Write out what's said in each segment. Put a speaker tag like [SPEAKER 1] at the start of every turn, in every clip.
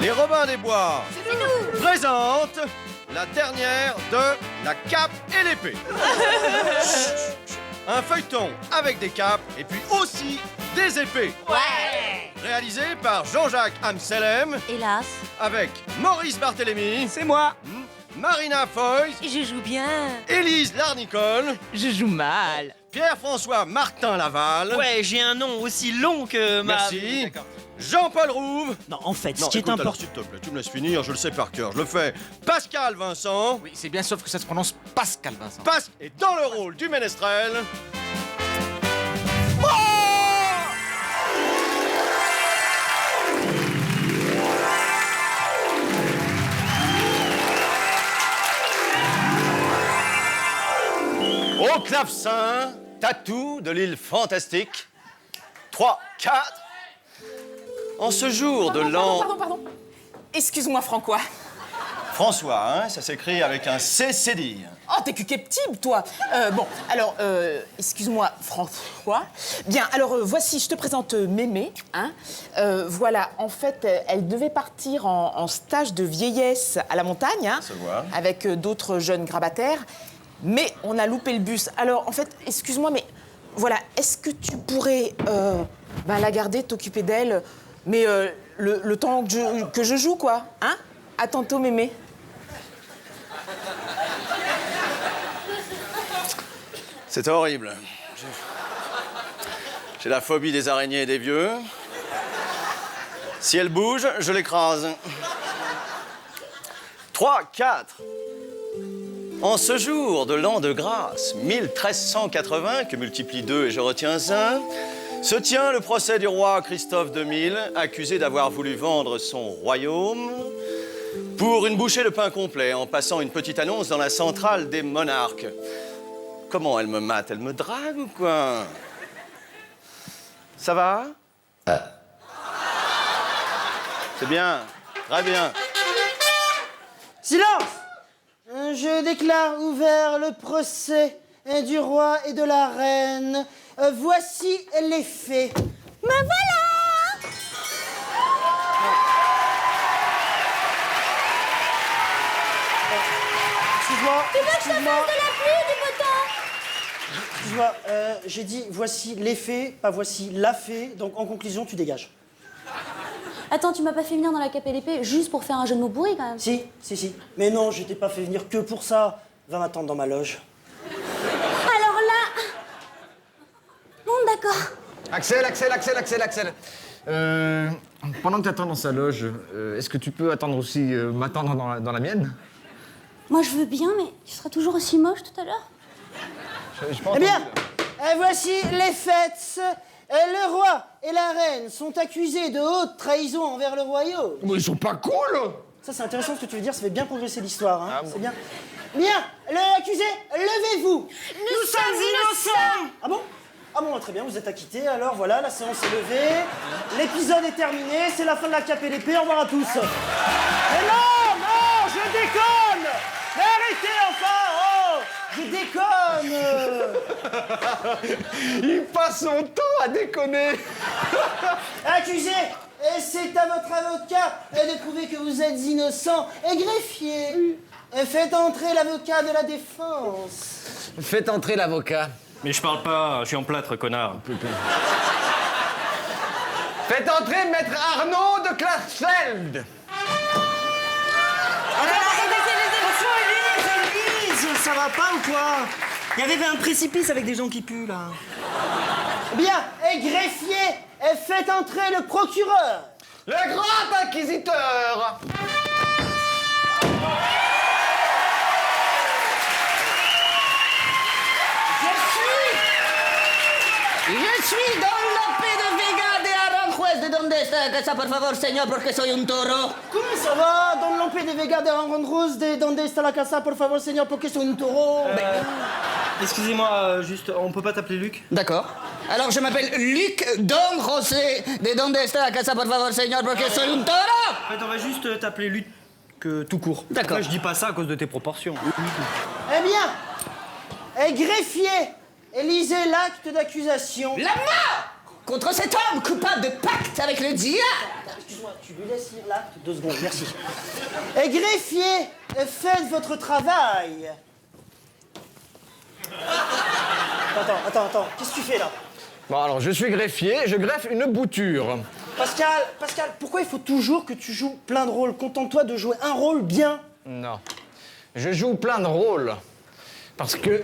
[SPEAKER 1] Les Robins des Bois présentent la dernière de La Cape et l'Épée. Un feuilleton avec des capes et puis aussi des épées.
[SPEAKER 2] Ouais.
[SPEAKER 1] Réalisé par Jean-Jacques Amselem.
[SPEAKER 2] Hélas.
[SPEAKER 1] Avec Maurice Barthélémy.
[SPEAKER 3] C'est moi.
[SPEAKER 1] Marina Foïs.
[SPEAKER 2] Je joue bien.
[SPEAKER 1] Élise Larnicole.
[SPEAKER 3] Je joue mal.
[SPEAKER 1] Pierre-François Martin Laval.
[SPEAKER 4] Ouais, j'ai un nom aussi long que ma...
[SPEAKER 1] Merci.
[SPEAKER 4] D'accord.
[SPEAKER 1] Jean-Paul Rouve.
[SPEAKER 4] Non, en fait,
[SPEAKER 1] Non,
[SPEAKER 4] ce qui est
[SPEAKER 1] écoute, alors,
[SPEAKER 4] important...
[SPEAKER 1] s'il te plaît, tu me laisses finir, je le sais par cœur, je le fais. Pascal Vincent.
[SPEAKER 3] Oui, c'est bien, sauf que ça se prononce Pascal Vincent.
[SPEAKER 1] Est dans le rôle du ménestrel. Au clavecin, tatou de l'île fantastique. 3, 4. En ce jour de l'an...
[SPEAKER 5] Pardon. Excuse-moi, Francois.
[SPEAKER 1] François, hein, ça s'écrit avec un C cédille.
[SPEAKER 5] Oh, t'es cuqueptible, toi. Bon, alors, excuse-moi, François. Bien, alors, voici, je te présente Mémé, hein. Voilà, en fait, elle devait partir en stage de vieillesse à la montagne, hein,
[SPEAKER 1] Ça se voit.
[SPEAKER 5] avec d'autres jeunes grabataires. Mais on a loupé le bus. Alors, en fait, excuse-moi, mais voilà, est-ce que tu pourrais la garder, t'occuper d'elle, mais le temps que je joue, quoi, hein? À tantôt, Mémé.
[SPEAKER 1] C'est horrible. J'ai la phobie des araignées et des vieux. Si elle bouge, je l'écrase. 3, 4. En ce jour de l'an de grâce 1380, que multiplie 2 et je retiens 1, se tient le procès du roi Christophe II, accusé d'avoir voulu vendre son royaume pour une bouchée de pain complet, en passant une petite annonce dans la centrale des monarques. Comment elle me mate? Elle me drague ou quoi? Ça va? C'est bien, très bien.
[SPEAKER 6] Silence! Je déclare ouvert le procès du roi et de la reine. Voici les faits.
[SPEAKER 2] Me voilà.
[SPEAKER 6] Excuse-moi.
[SPEAKER 2] Tu veux que je te fasse de la pluie, du beau temps?
[SPEAKER 6] Excuse-moi, j'ai dit voici les faits, pas voici la fée. Donc en conclusion, tu dégages.
[SPEAKER 2] Attends, tu m'as pas fait venir dans La Cape et l'Épée juste pour faire un jeu de mots pourri, quand même?
[SPEAKER 6] Si. Mais non, je t'ai pas fait venir que pour ça. Va m'attendre dans ma loge.
[SPEAKER 2] Alors là... Bon, d'accord.
[SPEAKER 3] Axel. Pendant que tu attends dans sa loge, est-ce que tu peux attendre aussi m'attendre dans la mienne?
[SPEAKER 2] Moi, je veux bien, mais tu seras toujours aussi moche tout à l'heure.
[SPEAKER 6] Eh bien, voici les faits. Le roi et la reine sont accusés de haute trahison envers le royaume.
[SPEAKER 3] Mais ils sont pas cool!
[SPEAKER 6] Ça, c'est intéressant ce que tu veux dire, ça fait bien progresser l'histoire, hein. C'est bien. Bien, l'accusé, levez-vous.
[SPEAKER 2] Nous sommes innocents.
[SPEAKER 6] Ah bon? Ah bon, très bien, vous êtes acquittés, alors voilà, la séance est levée. L'épisode est terminé, c'est la fin de La Cape et l'Épée, au revoir à tous. Mais non, je déconne. Mais arrêtez enfin, oh, je déconne.
[SPEAKER 3] Il passe son temps à déconner!
[SPEAKER 6] Accusé, et c'est à votre avocat de prouver que vous êtes innocent. Et greffier, faites entrer l'avocat de la défense.
[SPEAKER 3] Faites entrer l'avocat.
[SPEAKER 4] Mais je parle pas, je suis en plâtre, connard.
[SPEAKER 3] Faites entrer Maître Arnaud de Klarsfeld.
[SPEAKER 4] Élise, ça va pas ou quoi? Il y avait un précipice avec des gens qui puent, là.
[SPEAKER 6] Bien, et greffier, faites entrer le procureur.
[SPEAKER 3] Le grand inquisiteur.
[SPEAKER 7] Je suis Don Lope de Vega de Aranjuez. ¿De dónde está la casa, por favor, señor? Porque soy un toro.
[SPEAKER 6] Comment ça va? Don Lope de Vega de Rose de donde está la casa, por favor, señor, porque soy un taureau.
[SPEAKER 4] Excusez-moi, juste, on peut pas t'appeler Luc?
[SPEAKER 7] D'accord. Alors, je m'appelle Luc Don José. ¿De dónde está la casa, por favor, señor? Porque soy un toro.
[SPEAKER 4] En fait, on va juste t'appeler Luc tout court.
[SPEAKER 7] D'accord.
[SPEAKER 4] Après, je dis pas ça à cause de tes proportions.
[SPEAKER 6] Eh bien, greffier, lisez l'acte d'accusation.
[SPEAKER 7] La mort! contre cet homme coupable de pacte avec le diable.
[SPEAKER 6] Excuse-moi, tu lui laisses lire l'acte 2 secondes, merci. Et greffier, faites votre travail. Attends, qu'est-ce que tu fais là?
[SPEAKER 3] Bon, alors, je suis greffier, je greffe une bouture.
[SPEAKER 6] Pascal, pourquoi il faut toujours que tu joues plein de rôles? Contente-toi de jouer un rôle bien.
[SPEAKER 3] Non. Je joue plein de rôles. Parce que...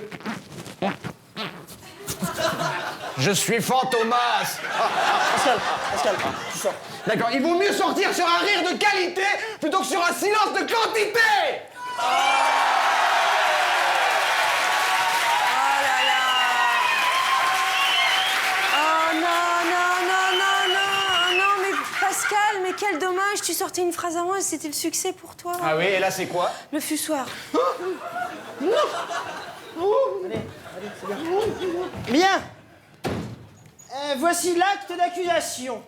[SPEAKER 3] Je suis Fantomas.
[SPEAKER 6] Pascal, tu sors.
[SPEAKER 3] D'accord, il vaut mieux sortir sur un rire de qualité plutôt que sur un silence de quantité.
[SPEAKER 8] Oh là là. Oh non, mais Pascal, mais quel dommage, tu sortais une phrase à moi et c'était le succès pour toi.
[SPEAKER 3] Ah oui, et là c'est quoi?
[SPEAKER 8] Le fussoir.
[SPEAKER 6] Allez, c'est bien. Bien. Voici l'acte d'accusation.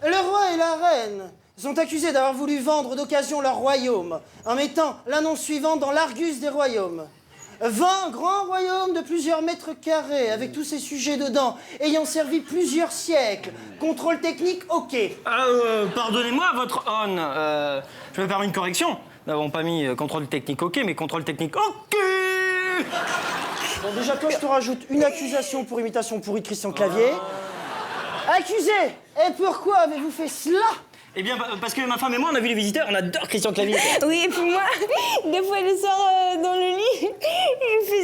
[SPEAKER 6] Le roi et la reine sont accusés d'avoir voulu vendre d'occasion leur royaume en mettant l'annonce suivante dans l'Argus des royaumes. 20 grands royaumes de plusieurs mètres carrés, avec tous ces sujets dedans, ayant servi plusieurs siècles. Contrôle technique, ok.
[SPEAKER 4] Pardonnez-moi, votre hon. Je me permets une correction. Nous n'avons pas mis contrôle technique ok, mais contrôle technique ok.
[SPEAKER 6] Bon, déjà, toi, je te rajoute une accusation pour imitation pourrie de Christian Clavier. Accusé! Et pourquoi avez-vous fait cela?
[SPEAKER 4] Eh bien, parce que ma femme et moi, on a vu Les Visiteurs, on adore Christian Clavier.
[SPEAKER 8] Oui, et puis moi, des fois le soir dans le lit, je fais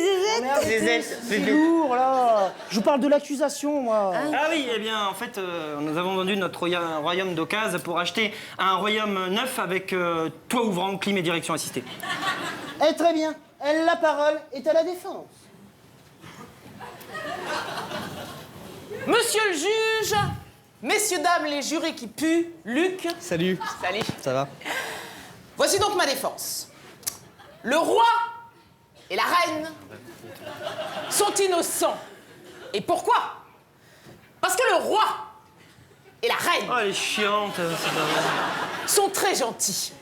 [SPEAKER 8] zézette.
[SPEAKER 6] C'est lourd, là. Je vous parle de l'accusation, moi.
[SPEAKER 4] Ah oui, eh bien, en fait, nous avons vendu notre royaume d'occasion pour acheter un royaume neuf avec toit ouvrant, clim et direction assistée.
[SPEAKER 6] Eh, très bien. La parole est à la défense.
[SPEAKER 5] Monsieur le juge, messieurs, dames, les jurés qui puent, Luc.
[SPEAKER 4] Salut.
[SPEAKER 5] Salut.
[SPEAKER 4] Ça va?
[SPEAKER 5] Voici donc ma défense. Le roi et la reine sont innocents. Et pourquoi? Parce que le roi et la reine
[SPEAKER 4] Oh, elle est chiante, c'est pas vrai.
[SPEAKER 5] sont très gentils.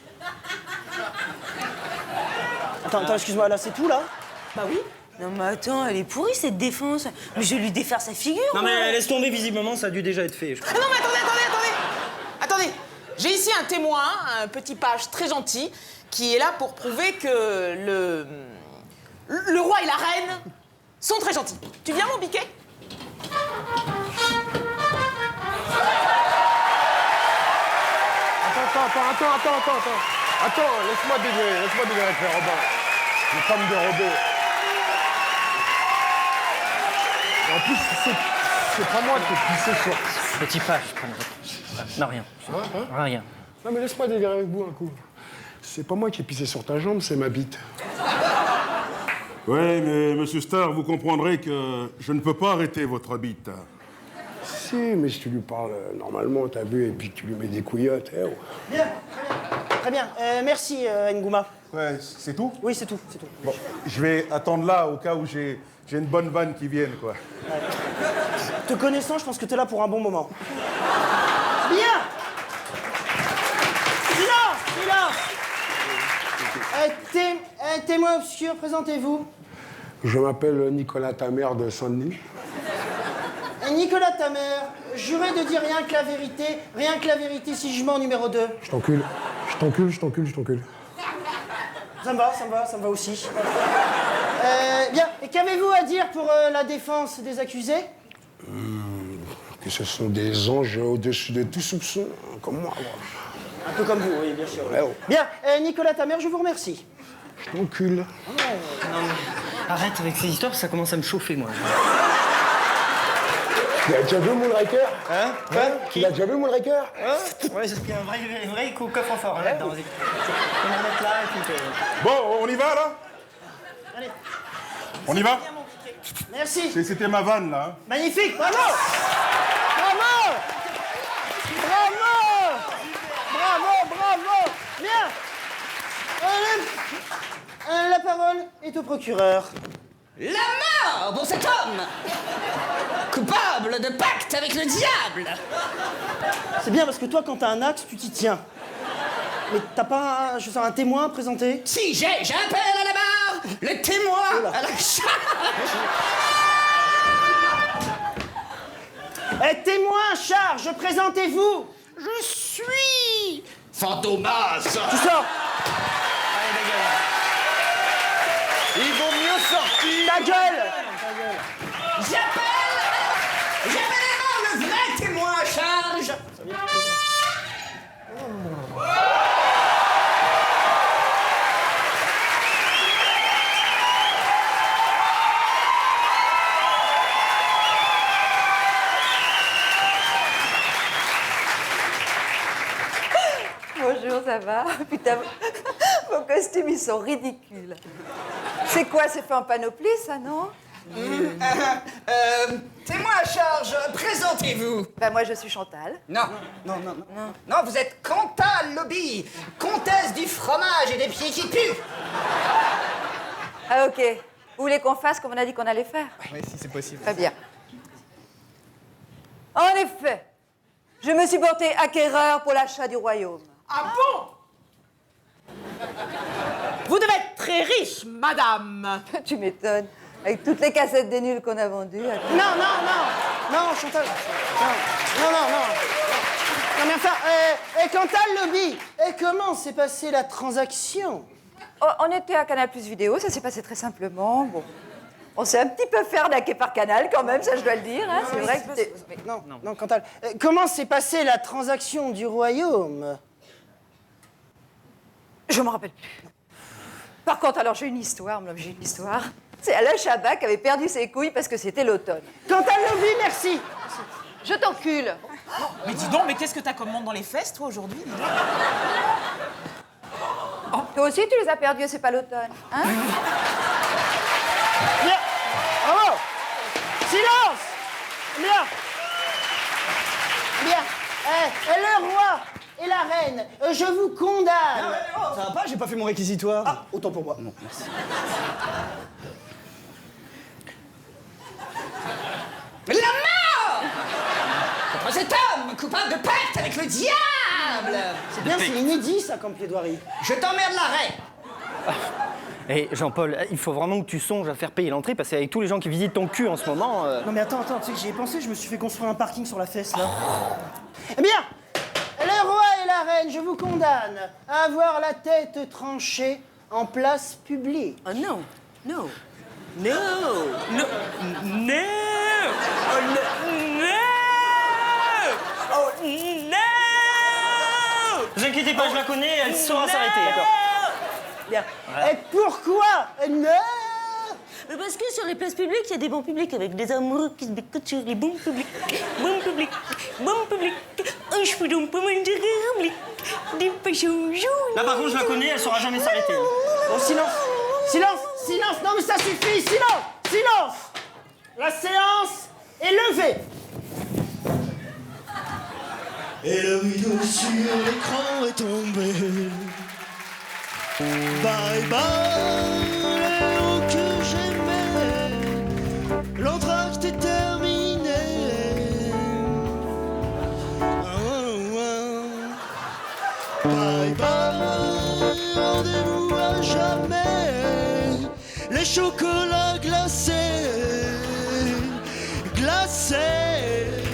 [SPEAKER 6] Attends, excuse-moi, là, c'est tout, là?
[SPEAKER 5] Bah oui.
[SPEAKER 8] Non mais attends, elle est pourrie cette défense. Mais je vais lui défaire sa figure.
[SPEAKER 4] Non,
[SPEAKER 8] moi.
[SPEAKER 4] mais laisse tomber, visiblement, ça a dû déjà être fait, je crois.
[SPEAKER 5] Ah non, mais attendez. J'ai ici un témoin, un petit page très gentil, qui est là pour prouver que le roi et la reine sont très gentils. Tu viens, mon biquet?
[SPEAKER 9] Attends, laisse-moi dégainer avec les robots. Les femmes de robots. Et en plus, c'est pas moi qui ai pissé sur...
[SPEAKER 4] Petit page, non, rien. Rien.
[SPEAKER 9] Non mais laisse-moi dégainer avec vous un coup. C'est pas moi qui ai pissé sur ta jambe, c'est ma bite.
[SPEAKER 10] Ouais, mais monsieur Starr, vous comprendrez que je ne peux pas arrêter votre bite.
[SPEAKER 9] Si, mais si tu lui parles normalement, t'as vu, et puis tu lui mets des couillottes, eh oh.
[SPEAKER 6] Bien, très bien. Merci, Ngouma.
[SPEAKER 10] Ouais, c'est tout?
[SPEAKER 6] Oui, c'est tout.
[SPEAKER 10] Bon, je vais attendre là au cas où j'ai une bonne vanne qui vienne, quoi.
[SPEAKER 6] Te connaissant, je pense que t'es là pour un bon moment. Bien! Silence! Témoin obscur, présentez-vous.
[SPEAKER 9] Je m'appelle Nicolas Tamer de Saint-Denis.
[SPEAKER 6] Nicolas Tamer, juré de dire rien que la vérité, si jugement numéro 2.
[SPEAKER 9] Je t'encule.
[SPEAKER 6] Ça me va aussi. Bien, et qu'avez-vous à dire pour la défense des accusés?
[SPEAKER 9] Que ce sont des anges au-dessus de tout soupçon, comme moi.
[SPEAKER 6] Un peu comme vous, oui, bien sûr.
[SPEAKER 9] Ouais, oh.
[SPEAKER 6] Bien, Nicolas Tamer, je vous remercie.
[SPEAKER 9] Je t'encule.
[SPEAKER 4] Non, mais arrête avec ces histoires, ça commence à me chauffer, moi.
[SPEAKER 9] Tu as déjà vu Moonraker?
[SPEAKER 4] Hein? Quoi?
[SPEAKER 9] Tu l'as déjà vu Moonraker?
[SPEAKER 4] Ouais, il y a un vrai coffre fort là-dedans. Vas-y. On va le mettre là et puis...
[SPEAKER 10] Bon, on y va, là?
[SPEAKER 6] Allez.
[SPEAKER 10] On y va?
[SPEAKER 6] Merci.
[SPEAKER 10] C'était ma vanne, là.
[SPEAKER 6] Magnifique, bravo! Bien. La parole est au procureur.
[SPEAKER 7] La mort pour cet homme coupable de pacte avec le diable.
[SPEAKER 6] C'est bien parce que toi, quand t'as un axe, tu t'y tiens. Mais t'as pas un témoin à présenter?
[SPEAKER 7] Si j'appelle à la barre le témoin à la charge.
[SPEAKER 6] Témoin, charge, présentez-vous.
[SPEAKER 7] Je suis Fantomas.
[SPEAKER 6] Tu sors.
[SPEAKER 1] Il vaut mieux sortir.
[SPEAKER 6] Ta gueule.
[SPEAKER 7] J'appelle le vrai témoin à charge.
[SPEAKER 11] Bonjour, ça va? Putain, vos costumes, ils sont ridicules. C'est quoi, c'est fait en panoplie, ça, non?
[SPEAKER 7] Témoin à charge, présentez-vous.
[SPEAKER 11] Ben, moi, je suis Chantal.
[SPEAKER 7] Non, vous êtes Cantal Lobby, comtesse du fromage et des pieds qui puent.
[SPEAKER 11] Ah, ok. Vous voulez qu'on fasse comme on a dit qu'on allait faire?
[SPEAKER 3] Oui, si c'est possible.
[SPEAKER 11] Très bien. En effet, je me suis portée acquéreur pour l'achat du royaume.
[SPEAKER 5] Ah bon? Vous devez être très riche, madame.
[SPEAKER 11] Tu m'étonnes. Avec toutes les cassettes des nuls qu'on a vendues.
[SPEAKER 6] Non, Chantal. Non, mais enfin, Cantal Lobby, comment s'est passée la transaction?
[SPEAKER 11] Oh, on était à Canal Plus Vidéo, ça s'est passé très simplement. Bon, on s'est un petit peu fait arnaquer par Canal quand même, ça je dois le dire. Hein. C'est vrai que
[SPEAKER 6] Non, Cantal. Comment s'est passée la transaction du royaume?
[SPEAKER 11] je m'en rappelle plus. Par contre, alors j'ai une histoire. C'est Alain Chabat qui avait perdu ses couilles parce que c'était l'automne.
[SPEAKER 6] Cantal Lobby, merci.
[SPEAKER 11] Je t'encule.
[SPEAKER 5] Mais dis donc, mais qu'est-ce que t'as comme monde dans les fesses, toi, aujourd'hui?
[SPEAKER 11] Oh, toi aussi, tu les as perdus, c'est pas l'automne. Hein?
[SPEAKER 6] Bien. Bravo. Silence. Bien. Le roi et la reine, je vous condamne.
[SPEAKER 4] Ça va pas, j'ai pas fait mon réquisitoire.
[SPEAKER 6] Ah, autant pour moi. Non, merci.
[SPEAKER 7] La mort contre cet homme coupable de pacte avec le diable.
[SPEAKER 6] C'est bien, c'est inédit, ça, comme plaidoirie.
[SPEAKER 7] Je t'emmerde l'arrêt.
[SPEAKER 4] Et Jean-Paul, il faut vraiment que tu songes à faire payer l'entrée parce qu'avec tous les gens qui visitent ton cul en ce moment.
[SPEAKER 6] Non mais attends, tu sais que j'y ai pensé, je me suis fait construire un parking sur la fesse, là. Eh bien, le roi et la reine, je vous condamne à avoir la tête tranchée en place publique.
[SPEAKER 5] Oh non.
[SPEAKER 4] Oh, vous inquiétez pas, je la connais, elle saura s'arrêter, d'accord.
[SPEAKER 6] Bien. Et pourquoi non?
[SPEAKER 8] Parce que sur les places publiques, il y a des bons publics avec des amoureux qui se bécotent sur les bons publics. Bons publics. Un cheveu donc pas mal de république. Des pêcheurs jaunes.
[SPEAKER 4] Là, par contre, je la connais, elle saura jamais s'arrêter.
[SPEAKER 6] Bon, silence, non mais ça suffit, silence. La séance est levée.
[SPEAKER 12] Et le rideau sur l'écran est tombé. Bye bye, l'héros que j'aimais. L'entracte est terminé. Bye bye, rendez-vous à jamais. Les chocolats glacés.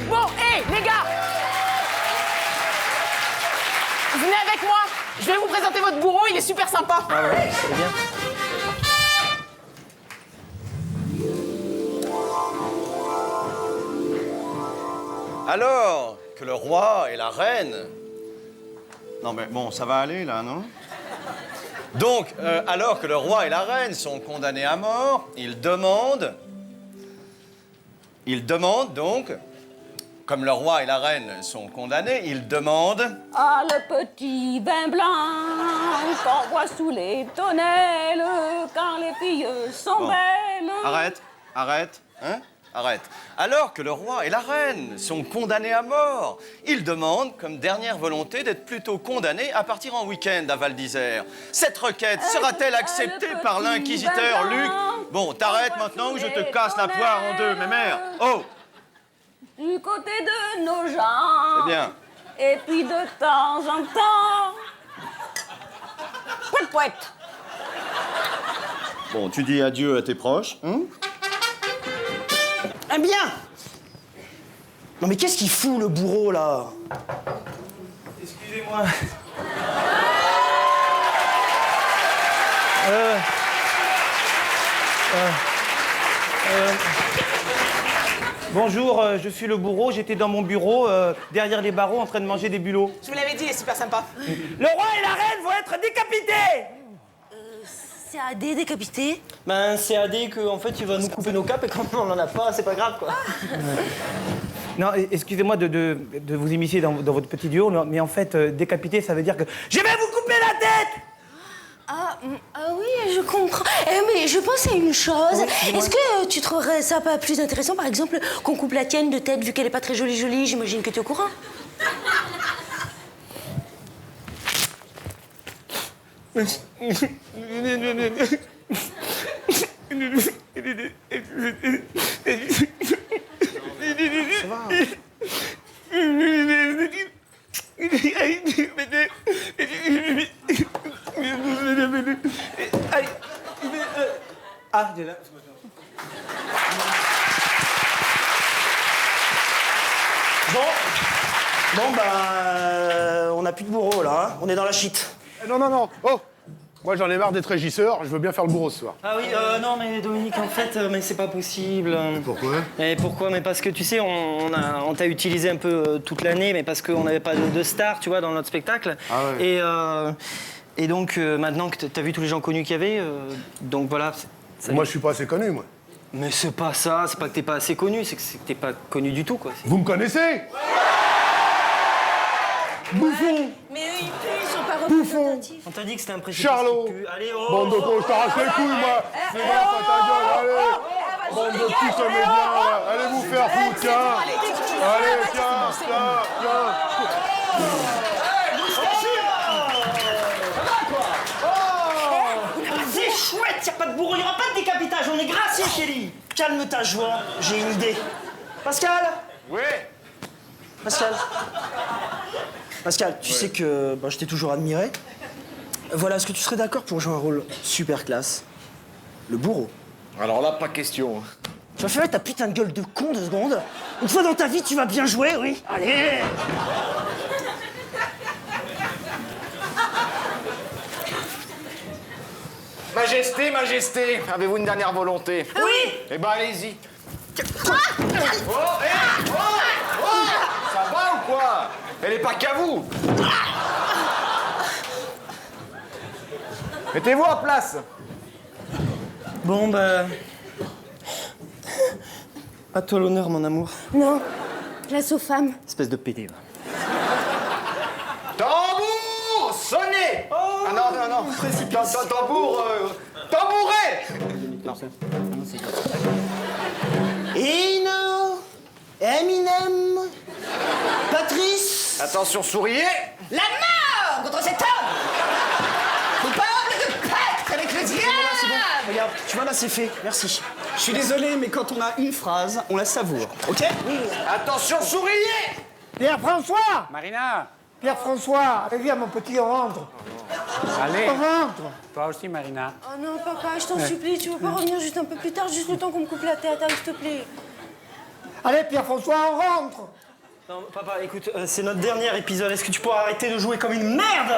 [SPEAKER 5] Bon, hé, les gars. Venez avec moi. Je vais vous présenter votre bourreau, il est super sympa.
[SPEAKER 4] Ah ouais, c'est bien.
[SPEAKER 1] Alors que le roi et la reine... Non mais bon, ça va aller là, non? Donc, alors que le roi et la reine sont condamnés à mort, ils demandent donc, comme le roi et la reine sont condamnés, ils demandent...
[SPEAKER 2] Ah, le petit vin blanc qu'on boit sous les tonnelles quand les filles sont
[SPEAKER 1] Bon.
[SPEAKER 2] belles.
[SPEAKER 1] Arrête, hein? Arrête. Alors que le roi et la reine sont condamnés à mort, ils demandent, comme dernière volonté, d'être plutôt condamnés à partir en week-end à Val d'Isère. Cette requête sera-t-elle acceptée par l'inquisiteur Luc? Bon, t'arrêtes maintenant ou je te casse la poire en deux, mes mères. Oh!
[SPEAKER 2] Du côté de nos gens.
[SPEAKER 1] C'est bien.
[SPEAKER 2] Et puis de temps en temps. Pouet, pouet.
[SPEAKER 1] Bon, tu dis adieu à tes proches, hein?
[SPEAKER 6] Eh bien, Non mais qu'est-ce qu'il fout le bourreau là?
[SPEAKER 4] Excusez-moi. Bonjour, je suis le bourreau, j'étais dans mon bureau, derrière les barreaux, en train de manger des bulots.
[SPEAKER 5] Je vous l'avais dit, il est super sympa.
[SPEAKER 6] Le roi et la reine vont être décapités!
[SPEAKER 8] CAD décapité.
[SPEAKER 4] Ben, c'est AD qu'en fait, il va nous couper nos capes et quand on en a pas, c'est pas grave, quoi. Non, excusez-moi de vous immiscer dans votre petit duo, mais en fait, décapité, ça veut dire que je vais vous couper la tête!
[SPEAKER 8] Ah oui, je comprends. Mais je pense à une chose. Est-ce que tu trouverais ça pas plus intéressant, par exemple, qu'on coupe la tienne de tête, vu qu'elle est pas très jolie, j'imagine que tu es au courant.
[SPEAKER 6] Ah, il est là. Bon, on n'a plus de bourreau là, hein. On est dans la shit.
[SPEAKER 9] Non, non, non. Oh, moi j'en ai marre d'être régisseur, je veux bien faire le bourreau ce soir.
[SPEAKER 4] Ah oui, non mais Dominique, en fait, mais c'est pas possible.
[SPEAKER 9] Pourquoi?
[SPEAKER 4] Et pourquoi? Mais parce que tu sais, on t'a utilisé un peu toute l'année, mais parce qu'on n'avait pas de star, tu vois, dans notre spectacle.
[SPEAKER 9] Ah ouais.
[SPEAKER 4] Et donc, maintenant que t'as vu tous les gens connus qu'il y avait, donc voilà.
[SPEAKER 9] Moi je suis pas assez connu, moi.
[SPEAKER 4] Mais c'est pas ça, c'est pas que t'es pas assez connu, c'est que t'es pas connu du tout, quoi.
[SPEAKER 9] Vous me connaissez? Bouffon!
[SPEAKER 8] Mais eux, ils sont pas représentatifs.
[SPEAKER 4] On t'a dit que c'était un précipice.
[SPEAKER 9] Charlot!
[SPEAKER 4] Allez, oh!
[SPEAKER 9] Bande de cons, je t'arrache les couilles, moi! C'est bon, pas ta gueule, allez! Bande de petits comédiens, là. Allez vous faire foutre, tiens! Allez, tiens!
[SPEAKER 6] C'est chouette, y a pas de bourreau, y aura pas de décapitage, on est graciés, Kelly. Calme ta joie, j'ai une idée. Pascal?
[SPEAKER 3] Oui.
[SPEAKER 6] Pascal, tu sais que je t'ai toujours admiré. Voilà, est-ce que tu serais d'accord pour jouer un rôle super classe? Le bourreau.
[SPEAKER 3] Alors là, pas question.
[SPEAKER 6] Tu vas fermer ta putain de gueule de con 2 secondes. Une fois dans ta vie, tu vas bien jouer, oui. Allez!
[SPEAKER 3] Majesté, avez-vous une dernière volonté?
[SPEAKER 6] Oui!
[SPEAKER 3] Eh ben, allez-y. Ça va ou quoi? Elle est pas qu'à vous. Mettez-vous en place.
[SPEAKER 4] Bon, bah... À toi l'honneur, mon amour.
[SPEAKER 8] Non, place aux femmes.
[SPEAKER 4] Espèce de pédé, va.
[SPEAKER 3] Tambour! Sonnez! Ah non. Tambour... Tambouret!
[SPEAKER 6] Eno, Eminem, Patrice.
[SPEAKER 3] Attention, souriez.
[SPEAKER 7] La mort contre cet homme coupable de pacte avec le diable.
[SPEAKER 6] C'est bon, regarde, tu vois là, c'est fait. Merci.
[SPEAKER 13] Je suis désolé, mais quand on a une phrase, on la savoure, ok?
[SPEAKER 6] Oui.
[SPEAKER 3] Attention, souriez!
[SPEAKER 14] Pierre-François!
[SPEAKER 15] Marina!
[SPEAKER 14] Pierre-François, allez viens mon petit, on rentre.
[SPEAKER 15] Allez!
[SPEAKER 14] On rentre.
[SPEAKER 15] Toi aussi, Marina.
[SPEAKER 8] Oh non, papa, je t'en supplie, tu veux pas revenir juste un peu plus tard, juste le temps qu'on me coupe la tête, s'il te plaît.
[SPEAKER 14] Allez Pierre-François, on rentre.
[SPEAKER 4] Non, papa, écoute, c'est notre dernier épisode. Est-ce que tu pourras arrêter de jouer comme une merde?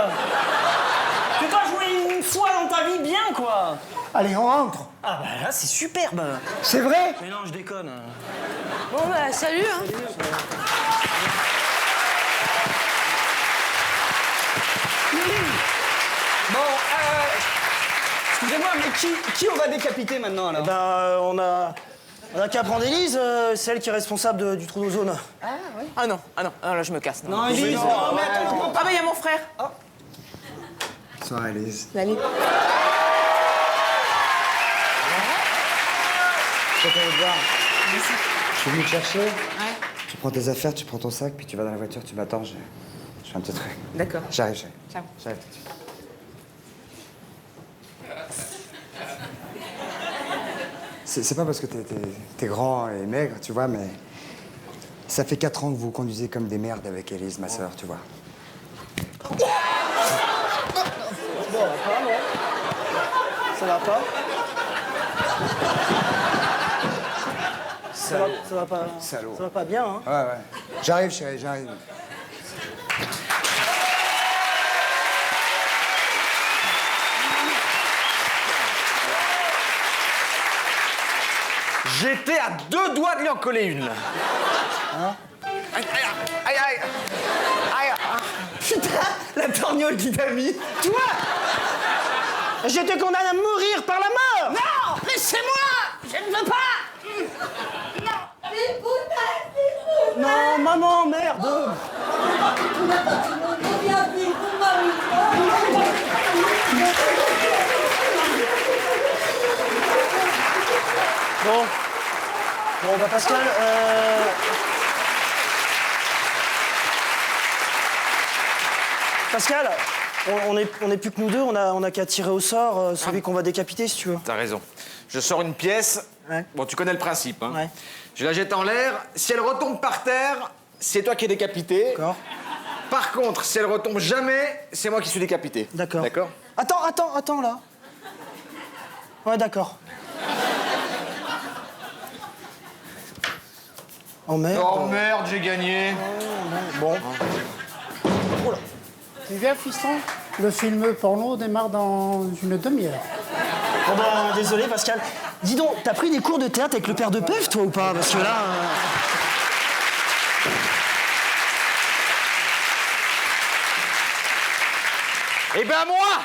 [SPEAKER 4] Tu dois jouer une fois dans ta vie bien, quoi.
[SPEAKER 14] Allez, on rentre.
[SPEAKER 4] Ah bah là, c'est superbe.
[SPEAKER 14] C'est vrai?
[SPEAKER 4] Mais non, je déconne.
[SPEAKER 8] Bon bah, salut, hein.
[SPEAKER 13] Bon, excusez-moi, mais qui on va décapiter maintenant, alors?
[SPEAKER 6] Eh ben, on a qu'à prendre Élise, celle qui est responsable du trou d'ozone.
[SPEAKER 5] Ah oui? Ah non, là je me casse.
[SPEAKER 13] Non, Élise,
[SPEAKER 6] non,
[SPEAKER 13] mais attends,
[SPEAKER 5] Ah bah il y a mon frère.
[SPEAKER 14] Bonsoir Élise.
[SPEAKER 5] Salut.
[SPEAKER 14] Je suis venu te chercher. Ouais. Tu prends tes affaires, tu prends ton sac, puis tu vas dans la voiture, tu m'attends, je fais un petit truc.
[SPEAKER 5] D'accord.
[SPEAKER 14] J'arrive.
[SPEAKER 5] Ciao.
[SPEAKER 14] J'arrive tout de suite. C'est pas parce que t'es grand et maigre, tu vois, mais ça fait 4 ans que vous conduisez comme des merdes avec Élise, ma sœur, tu vois.
[SPEAKER 6] Ça va pas? Ça va pas.
[SPEAKER 14] Salaud.
[SPEAKER 6] Ça va pas bien, hein.
[SPEAKER 14] Ouais, ouais. J'arrive, chérie, j'arrive.
[SPEAKER 3] J'étais à 2 doigts de lui en coller une, là.
[SPEAKER 6] Hein?
[SPEAKER 3] Aïe, aïe, aïe, aïe, aïe, aïe.
[SPEAKER 6] Putain, la torgnole dynamite. Toi, j'étais condamné à mourir par la mort.
[SPEAKER 7] Non, laissez-moi. Je ne veux pas.
[SPEAKER 6] Non, maman, merde. Bon, bah Pascal, Pascal, on est plus que nous deux, on a qu'à tirer au sort celui qu'on va décapiter, si tu veux.
[SPEAKER 3] T'as raison. Je sors une pièce.
[SPEAKER 6] Ouais.
[SPEAKER 3] Bon, tu connais le principe, hein.
[SPEAKER 6] Ouais.
[SPEAKER 3] Je la jette en l'air. Si elle retombe par terre, c'est toi qui es décapité.
[SPEAKER 6] D'accord.
[SPEAKER 3] Par contre, si elle retombe jamais, c'est moi qui suis décapité.
[SPEAKER 6] D'accord.
[SPEAKER 3] D'accord?
[SPEAKER 6] Attends, là. Ouais, d'accord. Oh merde.
[SPEAKER 3] Oh merde, j'ai gagné.
[SPEAKER 6] Bon.
[SPEAKER 16] Tu viens, fiston? Le film porno démarre dans une demi-heure.
[SPEAKER 6] Bon ben, désolé Pascal. Dis donc, t'as pris des cours de théâtre avec le père de Peuf, toi, ou pas? Parce que là...
[SPEAKER 3] Eh ben moi,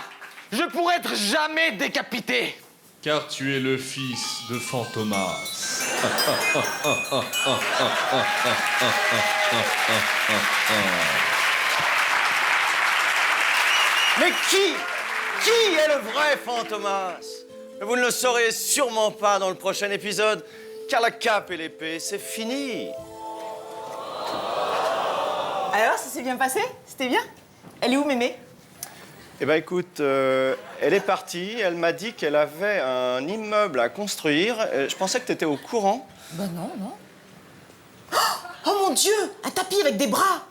[SPEAKER 3] je pourrais être jamais décapité.
[SPEAKER 17] Car tu es le fils de Fantomas.
[SPEAKER 1] Mais qui est le vrai Fantomas? Vous ne le saurez sûrement pas dans le prochain épisode, car la cape et l'épée, c'est fini.
[SPEAKER 5] Alors, ça s'est bien passé? C'était bien? Elle est où, Mémé?
[SPEAKER 1] Eh ben écoute, elle est partie, elle m'a dit qu'elle avait un immeuble à construire. Je pensais que tu étais au courant.
[SPEAKER 5] Ben non. Oh mon Dieu! Un tapis avec des bras!